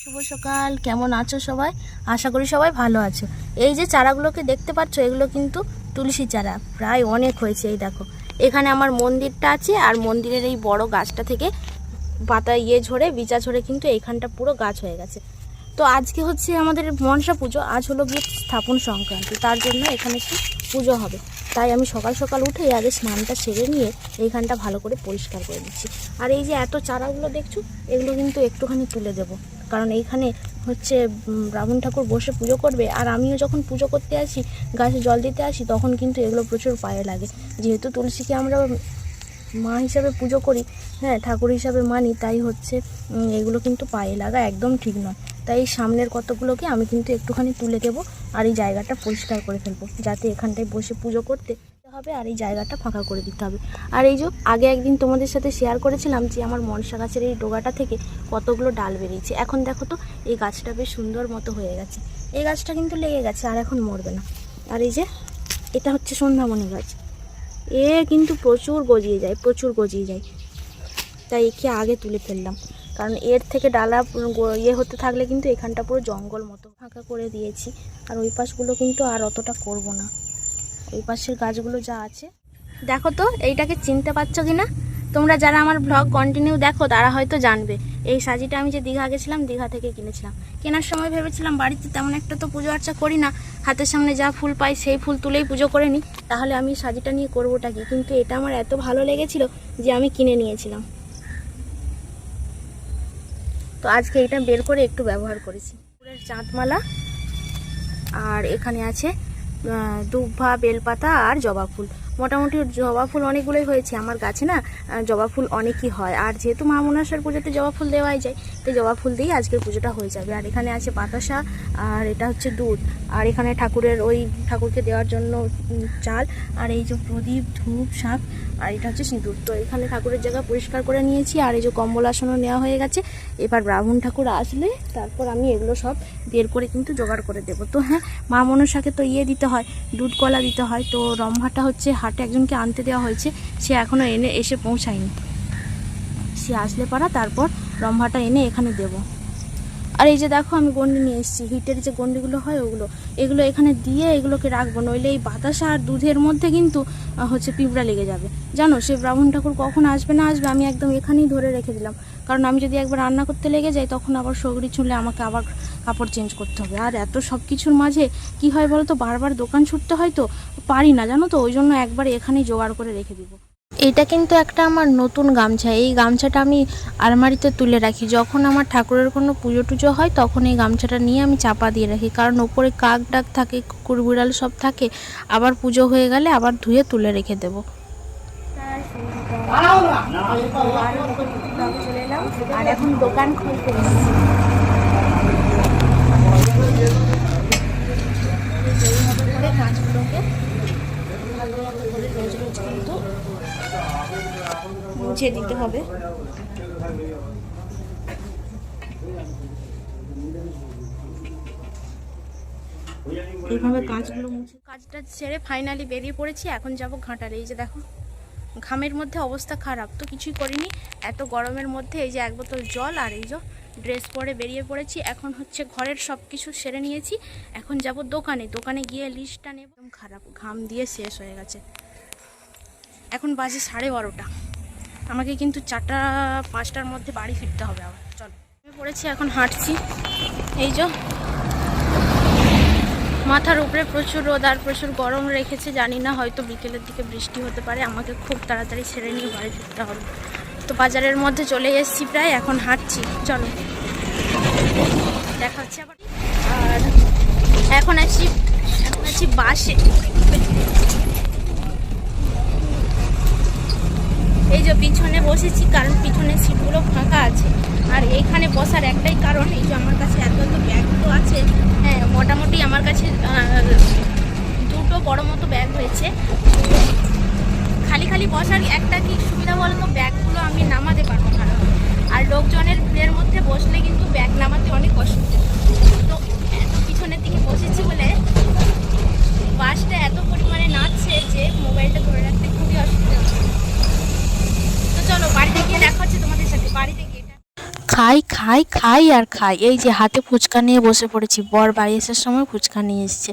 শুভ সকাল, কেমন আছো সবাই? আশা করি সবাই ভালো আছো। এই যে চারাগুলোকে দেখতে পাচ্ছ, এগুলো কিন্তু তুলসী চারা, প্রায় অনেক হয়েছে। এই দেখো, এখানে আমার মন্দিরটা আছে, আর মন্দিরের এই বড় গাছটা থেকে পাতা ঝরে বিচা ঝরে কিন্তু এইখানটা পুরো গাছ হয়ে গেছে। তো আজকে হচ্ছে আমাদের মনসা পুজো, আজ হলো গিয়ে স্থাপন সংক্রান্তি, তার জন্য এখানে একটু পুজো হবে। তাই আমি সকাল সকাল উঠে আগে স্নানটা সেরে নিয়ে এইখানটা ভালো করে পরিষ্কার করে দিচ্ছি। আর এই যে এত চারাগুলো দেখছো, এগুলো কিন্তু একটুখানি তুলে দেবো, কারণ এইখানে হচ্ছে ব্রাহ্মণ ঠাকুর বসে পুজো করবে। আর আমিও যখন পুজো করতে আসি, গাছে জল দিতে আসি, তখন কিন্তু এগুলো প্রচুর পায়ে লাগে। যেহেতু তুলসীকে আমরা মা হিসাবে পুজো করি, হ্যাঁ ঠাকুর হিসাবে মানি, তাই হচ্ছে এগুলো কিন্তু পায়ে লাগা একদম ঠিক নয়। তাই সামনের কতগুলোকে আমি কিন্তু একটুখানি তুলে দেবো, আর এই জায়গাটা পরিষ্কার করে ফেলবো, যাতে এখানটায় বসে পুজো করতে হবে, আর এই জায়গাটা ফাঁকা করে দিতে হবে। আর এই যে আগে একদিন তোমাদের সাথে শেয়ার করেছিলাম যে আমার মনসা গাছের এই ডোগাটা থেকে কতগুলো ডাল বেরিয়েছে। এখন দেখো তো, এই গাছটা বেশ সুন্দর মতো হয়ে গেছে। এই গাছটা কিন্তু লেগে গেছে, আর এখন মরবে না। আর এই যে এটা হচ্ছে সন্ধ্যামণি গাছ, এ কিন্তু প্রচুর গজিয়ে যায়। তাই একে আগে তুলে ফেললাম, কারণ এর থেকে ডালা হতে থাকলে কিন্তু এখানটা পুরো জঙ্গল মতো ফাঁকা করে দিয়েছি। আর ওই পাশগুলো কিন্তু আর অতটা করব না, ওই পাশের গাছগুলো যা আছে। দেখো তো, এইটাকে চিনতে পারছো কি না? তোমরা যারা আমার ব্লগ কন্টিনিউ দেখো তারা হয়তো জানবে। এই সাজিটা আমি যে দীঘা গেছিলাম, দীঘা থেকে কিনেছিলাম। কেনার সময় ভেবেছিলাম বাড়িতে তেমন একটা তো পুজো আর্চা করি না, হাতের সামনে যা ফুল পাই সেই ফুল তুলেই পুজো করে নিই, তাহলে আমি সাজিটা নিয়ে করবোটা কি। কিন্তু এটা আমার এত ভালো লেগেছিল যে আমি কিনে নিয়েছিলাম। তো আজকে এটা বের করে একটু ব্যবহার করেছি। ফুলের চাঁদমালা, আর এখানে আছে দুব্বা, বেলপাতা আর জবা ফুল। মোটামুটি জবা ফুল অনেকগুলোই হয়েছে আমার গাছে না, জবা ফুল অনেকই হয়। আর যেহেতু মা মনসার পুজোতে জবা ফুল দেওয়াই যায়, তো জবা ফুল দিয়েই আজকের পুজোটা হয়ে যাবে। আর এখানে আছে বাতাসা, আর এটা হচ্ছে দুধ, আর এখানে ঠাকুরের ঠাকুরকে দেওয়ার জন্য চাল, আর এই যে প্রদীপ, ধূপ, শাঁখ, আর এটা হচ্ছে সিঁদুর। তো এখানে ঠাকুরের জায়গা পরিষ্কার করে নিয়েছি, আর এই যে কম্বল আসনও নেওয়া হয়ে গেছে। এবার ব্রাহ্মণ ঠাকুর আসলে তারপর আমি এগুলো সব বের করে কিন্তু জোগাড় করে দেবো। তো হ্যাঁ, মা মনসাকে তো দিতে হয়, দুধ কলা দিতে হয়। তো রম্ভাটা হচ্ছে হাটে একজনকে আনতে দেওয়া হয়েছে, সে এখনও এসে পৌঁছায়নি। সে আসলে পারা তারপর রম্ভাটা এনে এখানে দেব। আর এই যে দেখো, আমি গন্ডি নিয়ে এসেছি, হিটের যে গন্ডিগুলো হয় এগুলো এখানে দিয়ে এগুলোকে রাখবো, নইলে এই বাতাসা আর দুধের মধ্যে কিন্তু হচ্ছে পিঁপড়া লেগে যাবে। জানো, সে ব্রাহ্মণ ঠাকুর কখন আসবে না আসবে আমি একদম এখানেই ধরে রেখে দিলাম, কারণ আমি যদি একবার রান্না করতে লেগে যাই, তখন আবার সগড়ি ছুঁলে আমাকে আবার কাপড় চেঞ্জ করতে হবে। আর এত সব কিছুর মাঝে কি হয় বলো তো, বারবার দোকান ছুটতে হয়, তো পারি না জানো তো, ওই জন্য একবার এখানেই জোগাড় করে রেখে দিব। এইটা কিন্তু একটা আমার নতুন গামছা, এই গামছাটা আমি আলমারিতে তুলে রাখি। যখন আমার ঠাকুরের কোনো পুজো টুজো হয়, তখন এই গামছাটা নিয়ে আমি চাপা দিয়ে রাখি, কারণ ওপরে কাক ডাক থাকে, কুকুর বিড়াল সব থাকে, আবার পুজো হয়ে গেলে আবার ধুয়ে তুলে রেখে দেবো। আর এখন দোকান খুলতে কাঁচগুলোকে ভালো মতো করে রোজ রোজ কিন্তু মুছে দিতে হবে। এইভাবে কাঁচগুলো মুছে কাজটা ছেড়ে ফাইনালি বেরিয়ে পড়েছি। এখন যাব ঘাটালে। এই যে দেখো, ঘামের মধ্যে অবস্থা খারাপ, তো কিছুই করিনি এত গরমের মধ্যে। এই যে এক বোতল জল আর এই যে ড্রেস পরে বেরিয়ে পড়েছি। এখন হচ্ছে ঘরের সব কিছু সেরে নিয়েছি, এখন যাব দোকানে গিয়ে লিস্টটা নেব। একদম খারাপ, ঘাম দিয়ে শেষ হয়ে গেছে। এখন বাজে 12:30, আমাকে কিন্তু 4টা-5টার মধ্যে বাড়ি ফিরতে হবে আবার। চলো, আমি পড়েছি, এখন হাঁটছি। এই যে মাথার উপরে প্রচুর রোদ আর প্রচুর গরম রেখেছে, জানি না হয়তো বিকেলের দিকে বৃষ্টি হতে পারে। আমাকে খুব তাড়াতাড়ি ছেড়ে নিয়ে বাড়ি ফিরতে হবে। তো বাজারের মধ্যে চলে এসেছি প্রায়, এখন হাঁটছি। চলো, দেখা হচ্ছে আবার। আর এখন আছি বাসে। এই যে পিছনে বসেছি, কারণ পিছনের সিটগুলো ফাঁকা আছে। আর এইখানে বসার একটাই কারণ, এই যে আমার কাছে এত ব্যাগগুলো আছে। হ্যাঁ, মোটামুটি আমার কাছে 2টো বড় মতো ব্যাগ হয়েছে। খালি বসার একটা কি সুবিধা বলতো, ব্যাগগুলো আমি নামাতে পারবো না, আর লোকজনের ভিড়ের মধ্যে বসলে কিন্তু ব্যাগ নামাতে অনেক অসুবিধা। তো এত পিছনের দিকে বসেছি বলে বাসটা এত পরিমাণে নাচছে যে মোবাইলটা ধরে রাখতে খুবই অসুবিধা হচ্ছে। তো চলো, বাড়িতে গিয়ে দেখা হচ্ছে তোমাদের সাথে। বাড়িতে গিয়ে খাই খাই খাই আর খাই। এই যে হাতে ফুচকা নিয়ে বসে পড়েছি, বর বাড়ি আসার সময় ফুচকা নিয়ে এসেছে।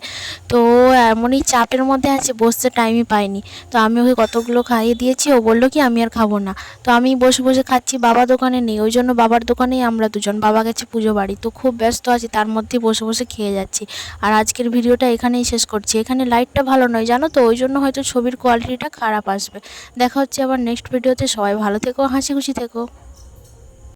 তো ও এমনই চাপের মধ্যে আছে, বসতে টাইমই পাইনি। তো আমি ওকে কতগুলো খাইয়ে দিয়েছি, ও বললো কি আমি আর খাবো না। তো আমি বসে বসে খাচ্ছি, বাবা দোকানে নেই, ওই জন্য বাবার দোকানেই আমরা দুজন, বাবা গেছে পুজো বাড়ি। তো খুব ব্যস্ত আছি, তার মধ্যেই বসে বসে খেয়ে যাচ্ছি। আর আজকের ভিডিওটা এখানেই শেষ করছি। এখানে লাইটটা ভালো নয় জানো তো, ওই জন্য হয়তো ছবির কোয়ালিটিটা খারাপ আসবে। দেখা হচ্ছে আবার নেক্সট ভিডিওতে। সবাই ভালো থেকো, হাসি খুশি থেকো।